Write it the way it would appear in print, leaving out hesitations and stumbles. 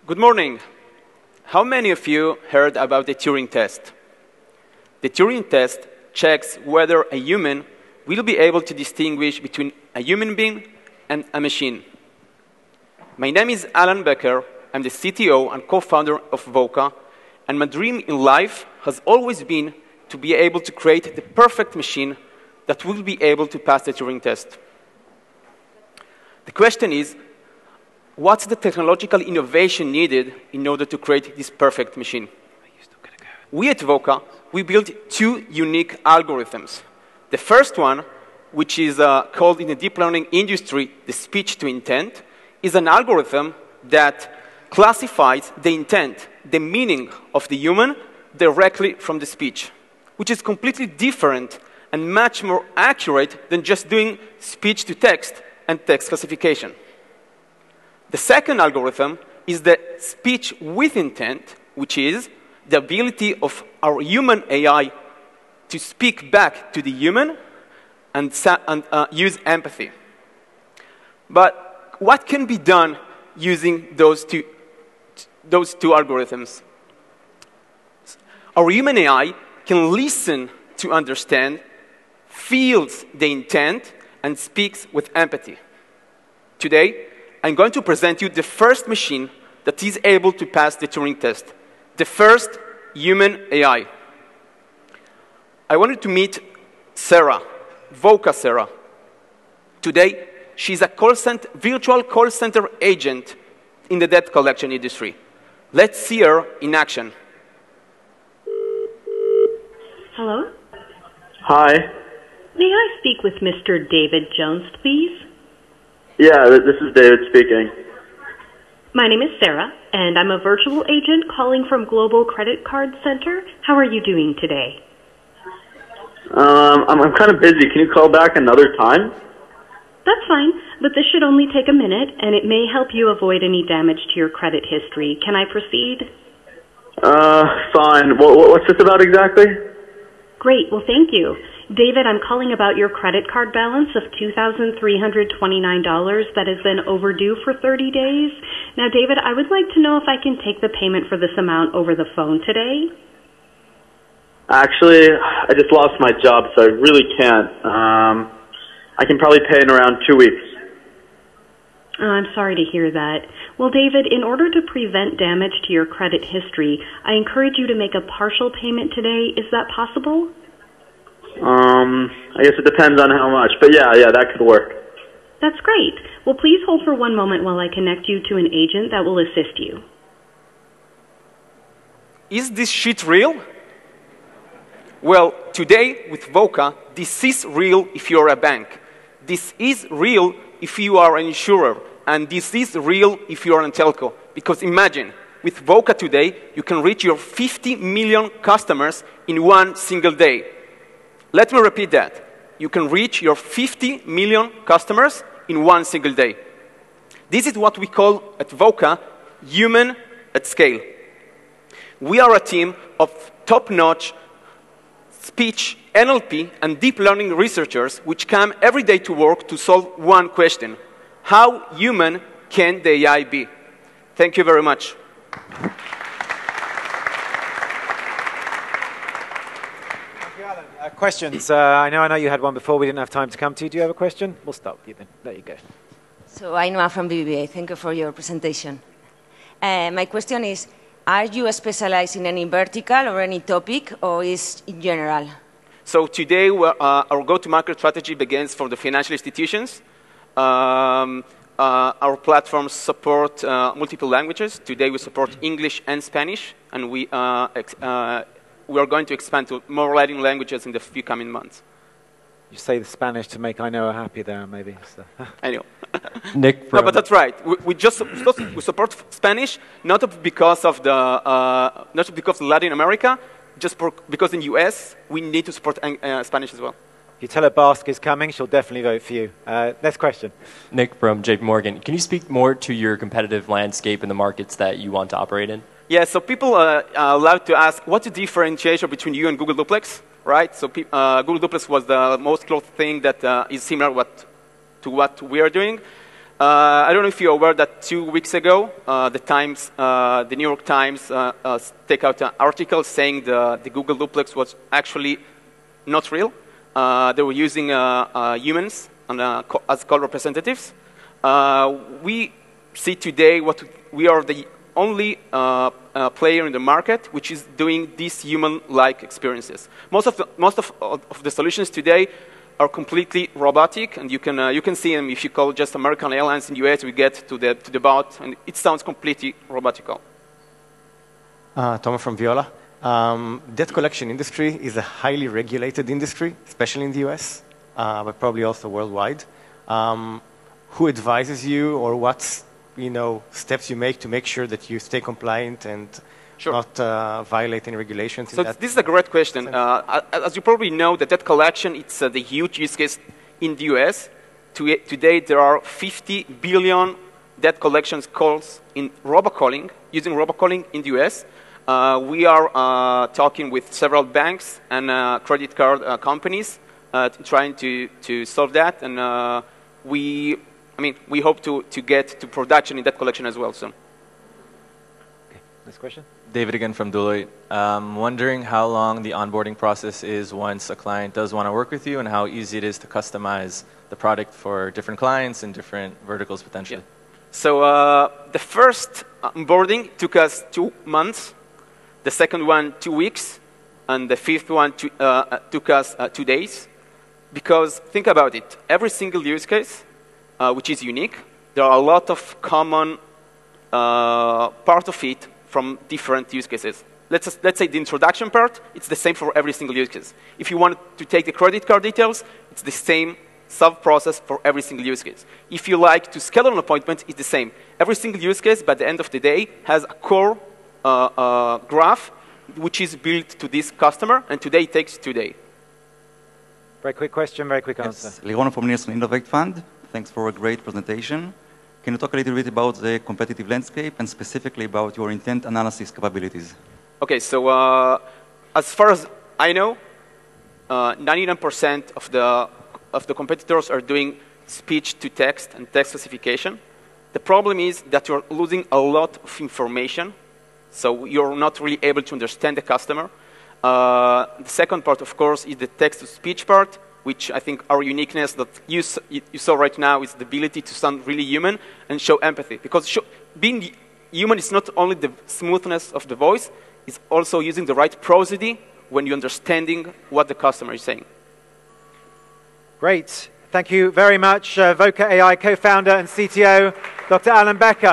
Good morning. How many of you heard about the Turing test? The Turing test checks whether a human will be able to distinguish between a human being and a machine. My name is Bekker. I'm the CTO and co-founder of Voca, and my dream in life has always been to be able to create the perfect machine that will be able to pass the Turing test. The question is, what's the technological innovation needed in order to create this perfect machine? We at Voca, we built two unique algorithms. The first one, which is called in the deep learning industry the speech-to-intent, is an algorithm that classifies the intent, the meaning of the human, directly from the speech, which is completely different and much more accurate than just doing speech-to-text and text classification. The second algorithm is the speech with intent, which is the ability of our human AI to speak back to the human and use empathy. But what can be done using those two algorithms? Our human AI can listen to understand, feels the intent, and speaks with empathy. Today, I'm going to present you the first machine that is able to pass the Turing test, the first human AI. I wanted to meet Sarah, Voca Sarah. Today, she's a virtual call center agent in the debt collection industry. Let's see her in action. Hello? Hi. May I speak with Mr. David Jones, please? Yeah, this is David speaking. My name is Sarah, and I'm a virtual agent calling from Global Credit Card Center. How are you doing today? I'm kind of busy. Can you call back another time? That's fine, but this should only take a minute, and it may help you avoid any damage to your credit history. Can I proceed? Fine. What's this about exactly? Great. Well, thank you. David, I'm calling about your credit card balance of $2,329 that has been overdue for 30 days. Now, David, I would like to know if I can take the payment for this amount over the phone today. Actually, I just lost my job, so I really can't. I can probably pay in around 2 weeks. Oh, I'm sorry to hear that. Well, David, in order to prevent damage to your credit history, I encourage you to make a partial payment today. Is that possible? I guess it depends on how much, but yeah, that could work. That's great. Well, please hold for one moment while I connect you to an agent that will assist you. Is this shit real? Well, today with Voca, this is real if you're a bank. This is real if you are an insurer. And this is real if you are a telco. Because imagine, with Voca today, you can reach your 50 million customers in one single day. Let me repeat that. You can reach your 50 million customers in one single day. This is what we call at Voca human at scale. We are a team of top-notch speech, NLP, and deep learning researchers which come every day to work to solve one question. How human can the AI be? Thank you very much. Questions? I know you had one before. We didn't have time to come to you. Do you have a question? We'll start with you then. There you go. So I'm from BBVA. Thank you for your presentation. My question is, are you specialized in any vertical or any topic, or is in general? So today, our go-to-market strategy begins for the financial institutions. Our platforms support multiple languages. Today, we support English and Spanish, and we are going to expand to more Latin languages in the few coming months. You say the Spanish to make I know her happy there, maybe. So. I know. Nick, no, but that's right. We support Spanish not because of Latin America, just because in the US we need to support Spanish as well. If you tell her Basque is coming, she'll definitely vote for you. Next question. Nick from JP Morgan. Can you speak more to your competitive landscape in the markets that you want to operate in? Yeah, so people love to ask, what's the differentiation between you and Google Duplex, right? So Google Duplex was the most close thing that is similar to what we are doing. I don't know if you're aware that 2 weeks ago, the New York Times take out an article saying the Google duplex was actually not real. They were using humans as call representatives. We see today we are the only player in the market which is doing these human-like experiences. Most of the solutions today are completely robotic, and you can see them if you call just American Airlines in the US. We get to the bot, and it sounds completely robotical. Thomas from Viola. Debt collection industry is a highly regulated industry, especially in the US, but probably also worldwide. Who advises you, or what steps you make to make sure that you stay compliant and not violate any regulations? So this is a great question. As you probably know, the debt collection, it's the huge use case in the US. Today, there are 50 billion debt collections calls in robocalling, using robocalling in the US. We are talking with several banks and credit card companies trying to solve that, and we hope to get to production in debt collection as well soon. Okay, next question. David again from Deloitte. Wondering how long the onboarding process is once a client does want to work with you, and how easy it is to customize the product for different clients and different verticals potentially. Yeah. So the first onboarding took us 2 months, the second one 2 weeks, and the fifth one took us 2 days. Because think about it, every single use case, which is unique, there are a lot of common part of it from different use cases. Let's say the introduction part, it's the same for every single use case. If you want to take the credit card details, it's the same sub-process for every single use case. If you like to schedule an appointment, it's the same. Every single use case, by the end of the day, has a core graph which is built to this customer, and today it takes 2 days. Very quick question, very quick answer. Liron from Nielsen Innovate Fund. Thanks for a great presentation. Can you talk a little bit about the competitive landscape and specifically about your intent analysis capabilities? Okay, so as far as I know, 99% of the competitors are doing speech to text and text classification. The problem is that you're losing a lot of information, so you're not really able to understand the customer. The second part, of course, is the text-to-speech part, which I think our uniqueness that you saw right now is the ability to sound really human and show empathy. Because being human is not only the smoothness of the voice, it's also using the right prosody when you're understanding what the customer is saying. Great. Thank you very much, voca.ai co-founder and CTO, Dr. Alan Bekker.